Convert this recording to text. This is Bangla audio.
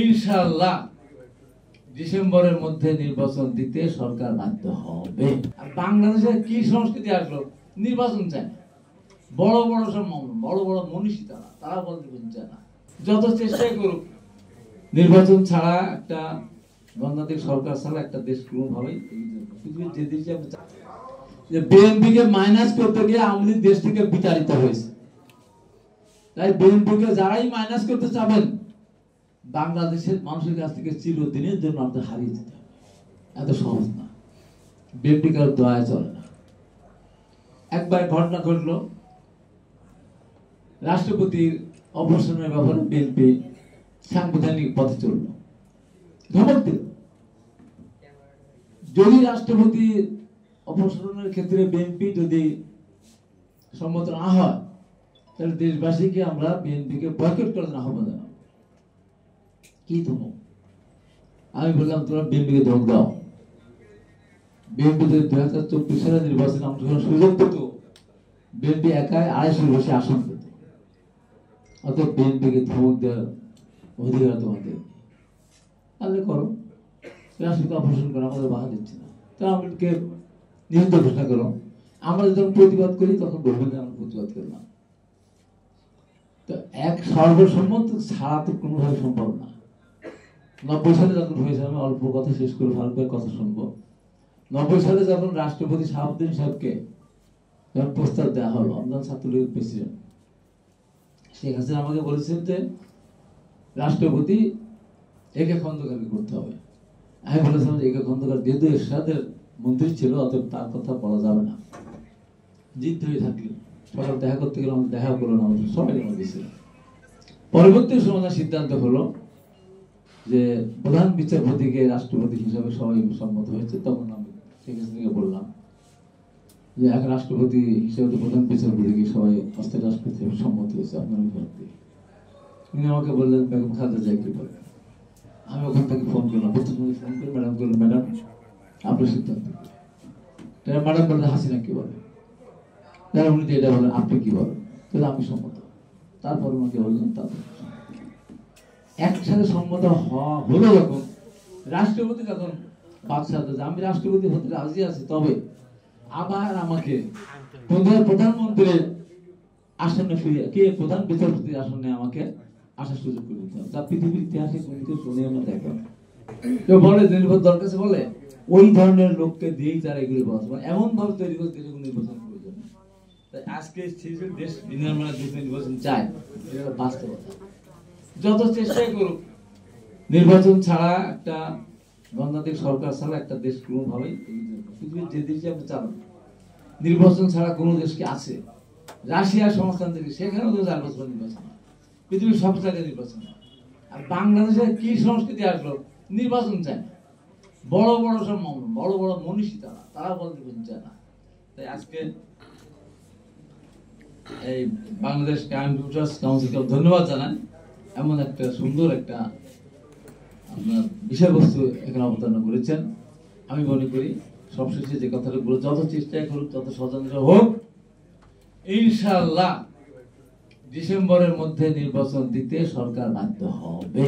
ইনশাআল্লাহ ডিসেম্বরের মধ্যে নির্বাচন দিতে সরকার বাধ্য হবে। আর বাংলাদেশের কি সংস্কৃতি আসলো, নির্বাচন চায় না। বড় বড় সব বড় বড় মনীষী তারা বলতে চায় না। যত চেষ্টাই করুক, নির্বাচন ছাড়া একটা গণতান্ত্রিক সরকার ছাড়া একটা দেশ কোনোভাবেই পৃথিবীর যে দেশে যে বিএনপিকে মাইনাস করতে গিয়ে আওয়ামী লীগ দেশ থেকে বিতাড়িত হয়েছে। তাই বিএনপিকে যারাই মাইনাস করতে চাবেন, বাংলাদেশের মানুষের কাছ থেকে চিরদিনের জন্য আপনাদের হারিয়ে যেতে হবে। এত সহজ না, বিএনপি কারো দয়া চলে না। একবার ঘটনা ঘটলো, রাষ্ট্রপতির অপসারণের ব্যাপারে বিএনপি সাংবিধানিক পথে চলল, ধমক দিল। যদি রাষ্ট্রপতি অপসারণের ক্ষেত্রে বিএনপি যদি সম্মত না হয়, তাহলে দেশবাসীকে আমরা বিএনপিকে বয়কট করার আহ্বান জানাবো। কি ধমক? আমি বললাম, তোমরা বিএনপিকে ধমক দাও। বিএনপি যদি 2024 সালে নির্বাচনে অংশগ্রহণ সুযোগ পেত, বিএনপি একাই 250 বসে আসন পেত। অতএব বিএনপিকে ধমক দেওয়ার অধিকার তোমাদের। তাহলে করো, রাষ্ট্রপতি অপসারণ করো, আমাদের বাধা দিচ্ছে না। তো আমাদেরকে নিষিদ্ধ ঘোষণা করো। আমরা যখন প্রতিবাদ করি তখন বলবেন আমরা প্রতিবাদ করলাম। তো এক সর্বসম্মত ছাড়া তো কোনোভাবে সম্ভব না। 90 সালে যখন হয়েছে, আমি অল্প কথা শেষ করে ভালো করে কথা শুনবো। 90 সালে যখন রাষ্ট্রপতি শাহাবুদ্দিন সাহেবকে যখন প্রস্তাব দেওয়া হলো, আমরা ছাত্রলীগের প্রেসিডেন্ট শেখ হাসিনা আমাকে বলেছেন যে রাষ্ট্রপতি একে খন্দকারকে করতে হবে। আমি বলেছিলাম যে একে খন্দকার যেহেতু এরশাদের মন্ত্রী ছিল, অতএব তার কথা বলা যাবে না। জিদ হয়ে থাকলে সকাল দেখা করতে গেলে আমাদের দেখা করলো না, আমাদের সবাই আমাদের ছিল। পরবর্তী সময় সিদ্ধান্ত হলো যে প্রধান বিচারপতিকে রাষ্ট্রপতি হিসাবে সবাই সম্মত হয়েছে। তখন আমি শেখ হাসিনাকে বললাম যে এক রাষ্ট্রপতি হিসেবে প্রধান বিচারপতিকে সবাই অস্থায়ী রাষ্ট্রপতি সম্মত হয়েছে আপনার বিভাগে। উনি আমাকে বললেন বেগম খালেদা জিয়া কি বলেন। আমি ওখান থেকে ফোন করলাম, প্রথমে ফোন করে ম্যাডাম বললেন, ম্যাডাম আপনার সিদ্ধান্ত। ম্যাডাম বললেন হাসিনা কি বলেন। উনি তো এটা বলেন, আপনি কি বলেন। তাহলে আমি সম্মত। তারপর ওনাকে বললেন, তারপর একসাথে সম্মত হলো যখন, রাষ্ট্রপতি যখন বাদশাহ, আমি রাষ্ট্রপতি হতে রাজি আছি, তবে আবার আমাকে প্রধানমন্ত্রীর আসনে ফিরে কে প্রধান বিচারপতির আসনে আমাকে আসার সুযোগ করে দিতে হবে। তা পৃথিবীর ইতিহাসে কোনকে শুনে আমরা দেখো কেউ বলে নির্বাচন দরকার আছে, বলে ওই ধরনের লোককে দিয়েই তারা এগুলো বলা, এমন ভাবে তৈরি করে দেশে কোনো নির্বাচন প্রয়োজন। তাই আজকে দেশ নির্বাচন চায়, এটা বাস্তবতা। যত চেষ্টাই করুক, নির্বাচন ছাড়া একটা গণতান্ত্রিক সরকার ছাড়া একটা দেশ কোনোভাবেই পৃথিবীর যে দেশে আপনি চালান, নির্বাচন ছাড়া কোনো দেশকে আছে। রাশিয়া সমাজতান্ত্রিক, সেখানেও তো 4 বছর নির্বাচন, পৃথিবীর সব জায়গায় নির্বাচন। আর বাংলাদেশের কি সংস্কৃতি আসলো, নির্বাচন চায় না। বড় বড় সব বড় বড় মনীষী তারা বলতে চায় না। তাই আজকে এই বাংলাদেশ ক্রাইম রিপোর্টার্স কাউন্সিলকে ধন্যবাদ জানাই। এমন একটা সুন্দর একটা আপনার বিষয়বস্তু এখানে অবতারণা করেছেন। আমি মনে করি সবশেষে যে কথাটা বলে, যত চেষ্টাই করুক, যত স্বতন্ত্র হোক, ইনশাআল্লাহ ডিসেম্বরের মধ্যে নির্বাচন দিতে সরকার বাধ্য হবে।